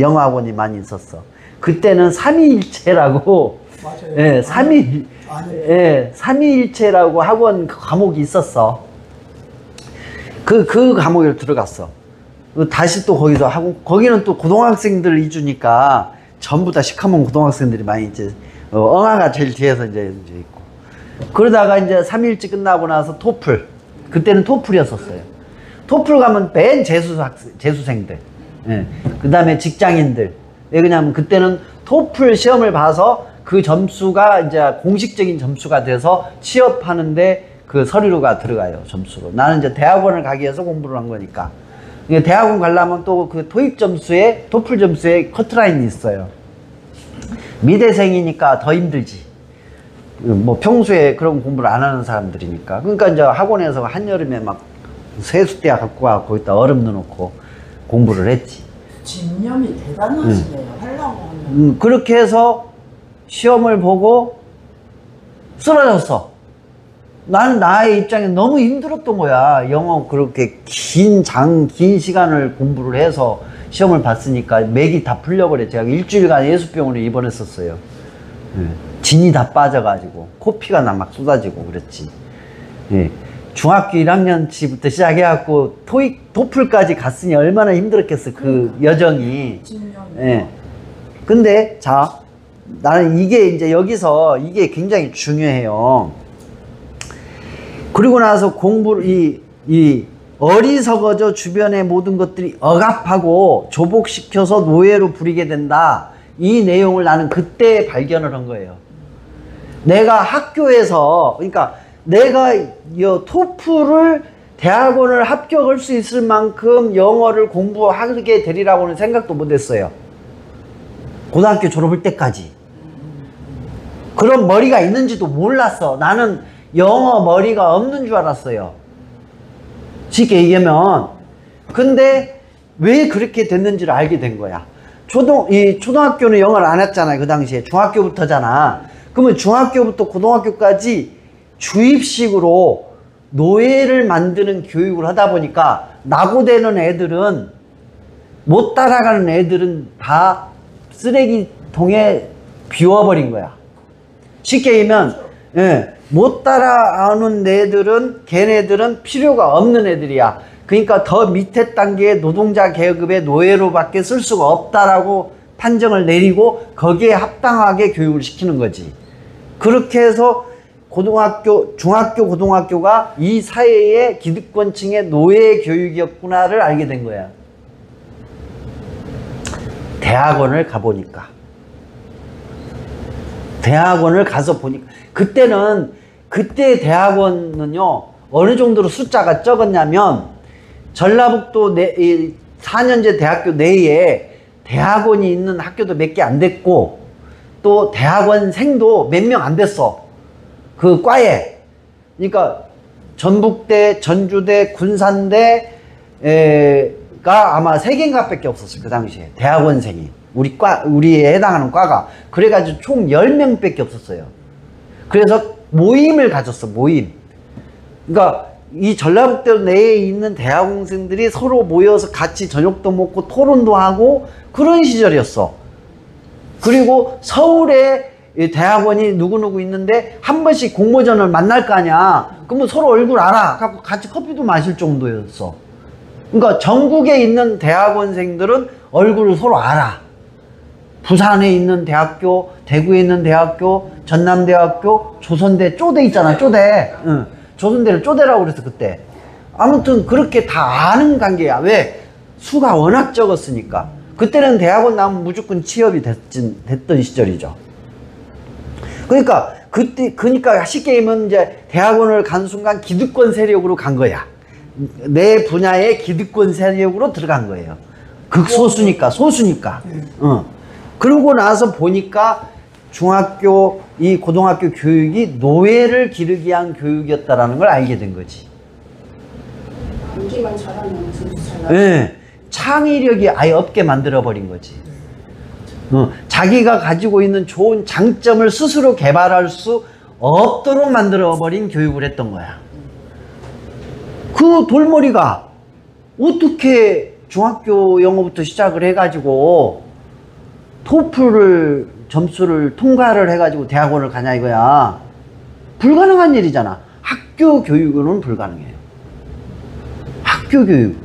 영어 학원이 많이 있었어. 그때는 삼위일체라고, 맞아요. 예, 삼위일체라고 학원 과목이 있었어. 그 과목에 들어갔어. 다시 또 거기서 하고, 거기는 또 고등학생들 위주니까 전부 다 시커먼 고등학생들이 많이 이제, 엉아가 제일 뒤에서 이제 있고. 그러다가 이제 3일째 끝나고 나서 토플. 그때는 토플이었었어요. 토플 가면 맨 재수생들. 예. 그 다음에 직장인들. 왜 그러냐면 그때는 토플 시험을 봐서 그 점수가 이제 공식적인 점수가 돼서 취업하는데 그 서류가 들어가요, 점수로. 나는 이제 대학원을 가기 위해서 공부를 한 거니까. 대학원 가려면 또 그 토익 점수에, 토플 점수에 커트라인이 있어요. 미대생이니까 더 힘들지. 뭐 평소에 그런 공부를 안 하는 사람들이니까. 그러니까 이제 학원에서 한여름에 막 세숫대야 갖고 와 거기다 얼음 넣어놓고 공부를 했지. 집념이 대단하시네요. 하려고 하면. 그렇게 해서 시험을 보고 쓰러졌어. 나는 나의 입장에 너무 힘들었던 거야. 영어 그렇게 긴 시간을 공부를 해서 시험을 봤으니까 맥이 다 풀려버려. 제가 일주일간 예수병원에 입원했었어요. 진이 다 빠져가지고 코피가 나 막 쏟아지고 그랬지. 예. 중학교 1학년치부터 시작해갖고 토플까지 갔으니 얼마나 힘들었겠어, 그 여정이. 예. 근데 자, 나는 이게 이제 여기서 이게 굉장히 중요해요. 그리고 나서 공부를 이 어리석어져 주변의 모든 것들이 억압하고 조복시켜서 노예로 부리게 된다. 이 내용을 나는 그때 발견을 한 거예요. 내가 학교에서, 그러니까 내가 토플을 대학원을 합격할 수 있을 만큼 영어를 공부하게 되리라고는 생각도 못 했어요. 고등학교 졸업할 때까지. 그런 머리가 있는지도 몰랐어. 나는 영어 머리가 없는 줄 알았어요. 쉽게 얘기하면. 근데 왜 그렇게 됐는지를 알게 된 거야. 초등학교는 영어를 안 했잖아요. 그 당시에. 중학교부터잖아. 그러면 중학교부터 고등학교까지 주입식으로 노예를 만드는 교육을 하다 보니까 낙오되는 애들은, 못 따라가는 애들은 다 쓰레기통에 비워버린 거야. 쉽게 얘기하면, 예, 못 따라가는 애들은, 걔네들은 필요가 없는 애들이야. 그러니까 더 밑에 단계의 노동자 계급의 노예로밖에 쓸 수가 없다라고 판정을 내리고 거기에 합당하게 교육을 시키는 거지. 그렇게 해서 중학교, 고등학교가 이 사회의 기득권층의 노예 교육이었구나를 알게 된 거야. 대학원을 가보니까. 대학원을 가서 보니까. 그때 대학원은요, 어느 정도로 숫자가 적었냐면, 전라북도 4년제 대학교 내에 대학원이 있는 학교도 몇 개 안 됐고, 또 대학원생도 몇 명 안 됐어. 그 과에. 그러니까 전북대, 전주대, 군산대가 아마 3개인가 밖에 없었어요. 그 당시에. 대학원생이. 우리에 해당하는 과가. 그래가지고 총 10명 밖에 없었어요. 그래서 모임을 가졌어, 모임. 그러니까 이 전라북도 내에 있는 대학원생들이 서로 모여서 같이 저녁도 먹고 토론도 하고 그런 시절이었어. 그리고 서울에 대학원이 누구누구 있는데 한 번씩 공모전을 만날 거 아니야. 그러면 서로 얼굴 알아. 갖고 같이 커피도 마실 정도였어. 그러니까 전국에 있는 대학원생들은 얼굴을 서로 알아. 부산에 있는 대학교, 대구에 있는 대학교, 전남대학교, 조선대, 쪼대 있잖아, 쪼대. 응. 조선대를 쪼대라고 그랬어, 그때. 아무튼 그렇게 다 아는 관계야. 왜? 수가 워낙 적었으니까. 그때는 대학원 나오면 무조건 취업이 됐던 시절이죠. 그러니까 쉽게 얘기하면 이제 대학원을 간 순간 기득권 세력으로 간 거야. 내 분야의 기득권 세력으로 들어간 거예요. 극소수니까, 소수니까. 그러고 나서 보니까 중학교, 이 고등학교 교육이 노예를 기르기 위한 교육이었다라는 걸 알게 된 거지. 암기만 잘하면 점수 잘 나와. 예. 창의력이 아예 없게 만들어버린 거지. 자기가 가지고 있는 좋은 장점을 스스로 개발할 수 없도록 만들어버린 교육을 했던 거야. 그 돌머리가 어떻게 중학교 영어부터 시작을 해가지고 토플을 점수를 통과를 해가지고 대학원을 가냐 이거야. 불가능한 일이잖아. 학교 교육으로는 불가능해요. 학교 교육.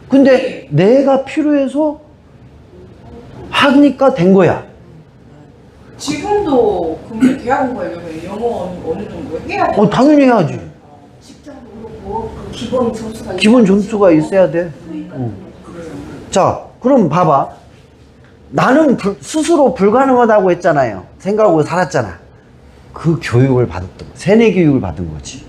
근데 내가 필요해서 하니까 된 거야. 지금도 그러면 대학원 가려면 영어 어느 정도 해야 돼? 당연히 해야지. 직장도 그렇고 그 기본 점수가 기본 점수가 있어야 돼. 그래요. 자, 그럼 봐봐. 나는 스스로 불가능하다고 했잖아요. 생각하고 살았잖아. 그 교육을 받았던 거. 세뇌 교육을 받은 거지.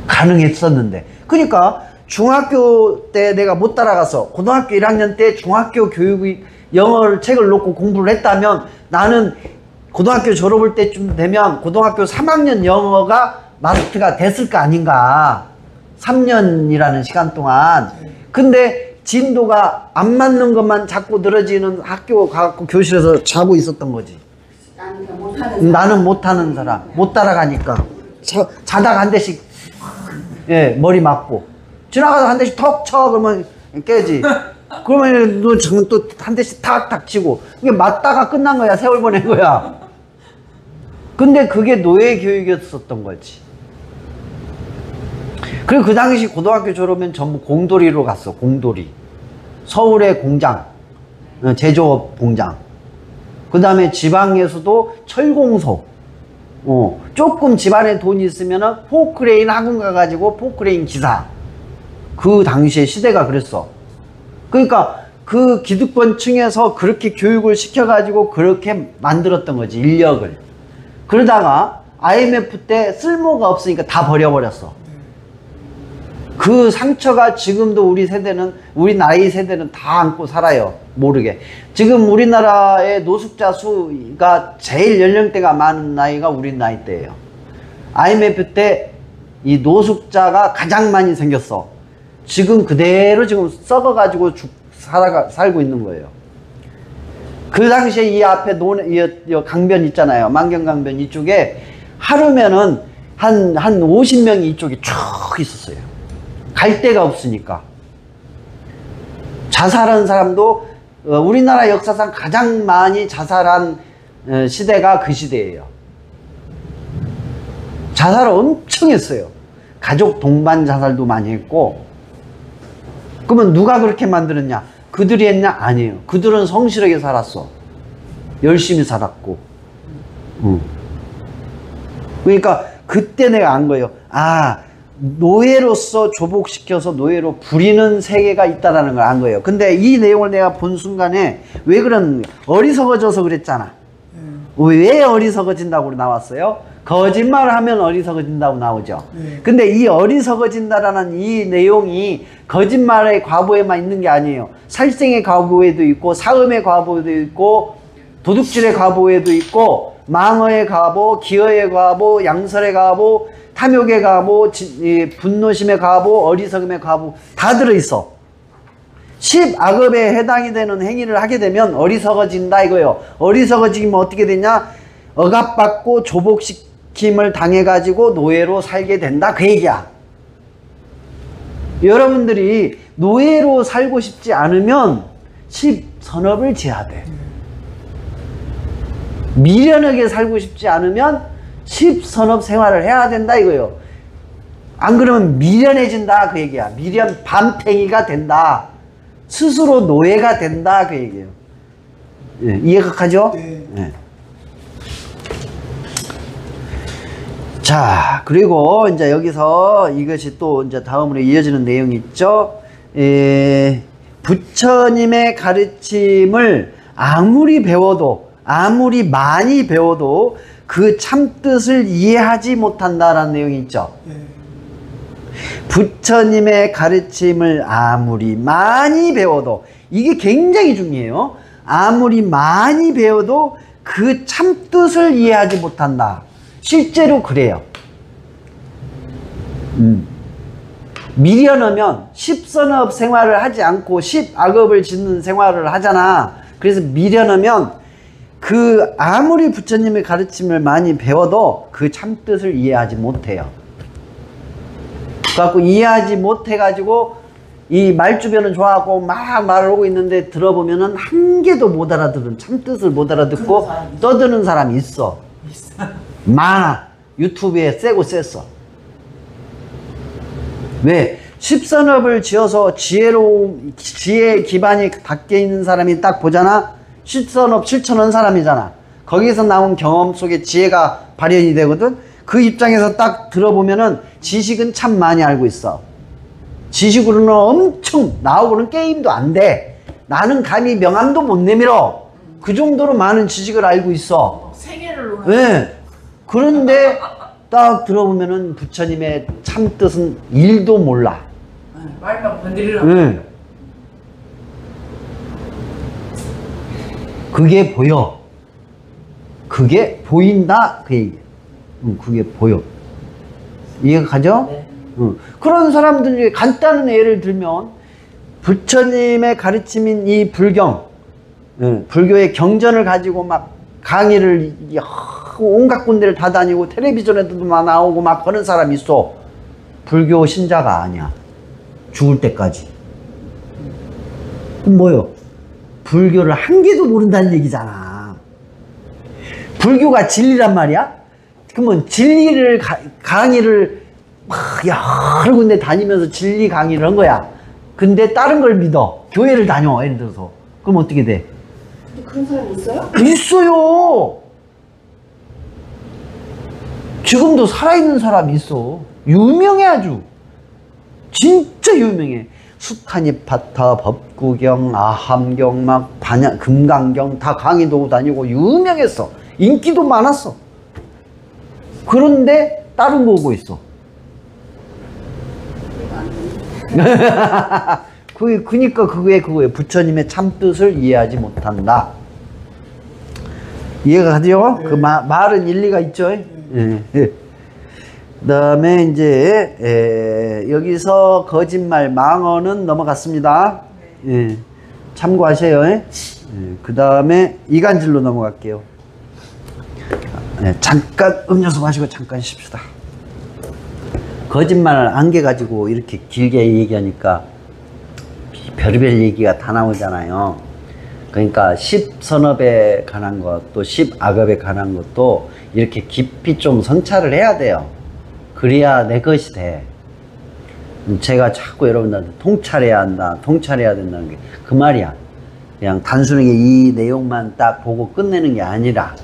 가능했었는데. 그러니까 중학교 때 내가 못 따라가서 고등학교 1학년 때 중학교 교육이 영어를 책을 놓고 공부를 했다면 나는 고등학교 졸업할 때쯤 되면 고등학교 3학년 영어가 마스터가 됐을 거 아닌가. 3년이라는 시간 동안. 근데 진도가 안 맞는 것만 자꾸 늘어지는 학교 가고 교실에서 자고 있었던 거지. 나는 못하는 사람. 못 따라가니까. 자다가 한 대씩 예, 머리 맞고. 지나가다 한 대씩 턱 쳐. 그러면 깨지. 그러면 너 또 한 대씩 탁탁 치고. 이게 맞다가 끝난 거야. 세월 보낸 거야. 근데 그게 노예 교육이었었던 거지. 그리고 그 당시 고등학교 졸업하면 전부 공돌이로 갔어. 공돌이. 서울의 공장, 제조업 공장. 그 다음에 지방에서도 철공소. 조금 집안에 돈이 있으면은 포크레인 학원 가가지고 포크레인 기사. 그 당시에 시대가 그랬어. 그러니까 그 기득권층에서 그렇게 교육을 시켜가지고 그렇게 만들었던 거지, 인력을. 그러다가 IMF 때 쓸모가 없으니까 다 버려버렸어. 그 상처가 지금도 우리 세대는, 우리 나이 세대는 다 안고 살아요. 모르게. 지금 우리나라의 노숙자 수가 제일 연령대가 많은 나이가 우리 나이대예요. IMF 때 이 노숙자가 가장 많이 생겼어. 지금 그대로 지금 썩어가지고 살고 있는 거예요. 그 당시에 이 앞에 이 강변 있잖아요. 만경강변 이쪽에 하루면은 한 50명이 이쪽에 쭉 있었어요. 갈 데가 없으니까. 자살한 사람도 우리나라 역사상 가장 많이 자살한 시대가 그 시대예요. 자살을 엄청 했어요. 가족 동반 자살도 많이 했고. 그러면 누가 그렇게 만들었냐? 그들이 했냐? 아니에요. 그들은 성실하게 살았어. 열심히 살았고. 그러니까 그때 내가 안 거예요. 아, 노예로서 조복시켜서 노예로 부리는 세계가 있다라는 걸 안 거예요. 근데 이 내용을 내가 본 순간에 왜 그런, 어리석어져서 그랬잖아. 왜 어리석어진다고 나왔어요? 거짓말을 하면 어리석어진다고 나오죠. 근데 이 어리석어진다라는 이 내용이 거짓말의 과보에만 있는 게 아니에요. 살생의 과보에도 있고, 사음의 과보에도 있고, 도둑질의 과보에도 있고, 망어의 과보, 기어의 과보, 양설의 과보, 탐욕의 과보, 분노심의 과보, 어리석음의 과보 다 들어있어. 10악업에 해당이 되는 행위를 하게 되면 어리석어진다 이거예요. 어리석어지면 어떻게 되냐? 억압받고 조복시킴을 당해가지고 노예로 살게 된다 그 얘기야. 여러분들이 노예로 살고 싶지 않으면 10선업을 지어야 돼. 미련하게 살고 싶지 않으면 10선업 생활을 해야 된다 이거예요. 안 그러면 미련해진다 그 얘기야. 미련 밤탱이가 된다. 스스로 노예가 된다 그 얘기예요. 예, 이해가 가죠? 네. 예. 자, 그리고 이제 여기서 이것이 또 이제 다음으로 이어지는 내용이 있죠. 부처님의 가르침을 아무리 배워도, 아무리 많이 배워도 그 참뜻을 이해하지 못한다라는 내용이 있죠. 부처님의 가르침을 아무리 많이 배워도, 이게 굉장히 중요해요. 아무리 많이 배워도 그 참뜻을 이해하지 못한다. 실제로 그래요. 미련하면 십선업 생활을 하지 않고 십악업을 짓는 생활을 하잖아. 그래서 미련하면 그 아무리 부처님의 가르침을 많이 배워도 그 참뜻을 이해하지 못해요. 그래갖고 이해하지 못해가지고 이 말주변은 좋아하고 막 말을 하고 있는데 들어보면은 한 개도 못 알아들은, 참뜻을 못 알아듣고 떠드는 사람이 있어. 많아. 유튜브에 세고 셌어. 왜? 십선업을 지어서 지혜 기반이 닦여 있는 사람이 딱 보잖아? 십선업 실천한 사람이잖아. 거기서 나온 경험 속에 지혜가 발현이 되거든? 그 입장에서 딱 들어보면은 지식은 참 많이 알고 있어. 지식으로는 엄청, 나하고는 게임도 안 돼. 나는 감히 명함도 못 내밀어. 그 정도로 많은 지식을 알고 있어. 세계를 논하는. 네. 그런데 딱 들어보면은 부처님의 참뜻은 1도 몰라. 말만 건드리라고. 네. 그게 보여. 그게 보인다. 그 얘기. 그게 보여. 이해가 가죠? 네. 그런 사람들 중에 간단한 예를 들면 부처님의 가르침인 이 불경, 불교의 경전을 가지고 막 강의를 온갖 군데를 다 다니고 텔레비전에도 막 나오고 막 그런 사람이 있어. 불교 신자가 아니야. 죽을 때까지. 그럼 뭐요? 불교를 한 개도 모른다는 얘기잖아. 불교가 진리란 말이야? 그러면 진리를 강의를 막 여러 군데 다니면서 진리 강의를 한 거야. 근데 다른 걸 믿어. 교회를 다녀, 예를 들어서. 그럼 어떻게 돼? 근데 그런 사람 있어요? 있어요. 지금도 살아있는 사람이 있어. 유명해 아주. 진짜 유명해. 수타니파타, 법구경, 아함경, 막 금강경 다 강의도 다니고 유명했어. 인기도 많았어. 그런데 다른 거 오고 있어. 그니까 그거에 부처님의 참뜻을 이해하지 못한다. 이해가 가죠? 그 말은 일리가 있죠. 예. 그 다음에 이제 여기서 거짓말 망언은 넘어갔습니다. 예. 참고하세요. 그 다음에 이간질로 넘어갈게요. 잠깐 음료수 마시고 잠깐 쉽시다. 거짓말 안개 가지고 이렇게 길게 얘기하니까 별의별 얘기가 다 나오잖아요. 그러니까 십선업에 관한 것, 또 십악업에 관한 것도 이렇게 깊이 좀 성찰을 해야 돼요. 그래야 내 것이 돼. 제가 자꾸 여러분들한테 통찰해야 한다, 통찰해야 된다는 게 그 말이야. 그냥 단순하게 이 내용만 딱 보고 끝내는 게 아니라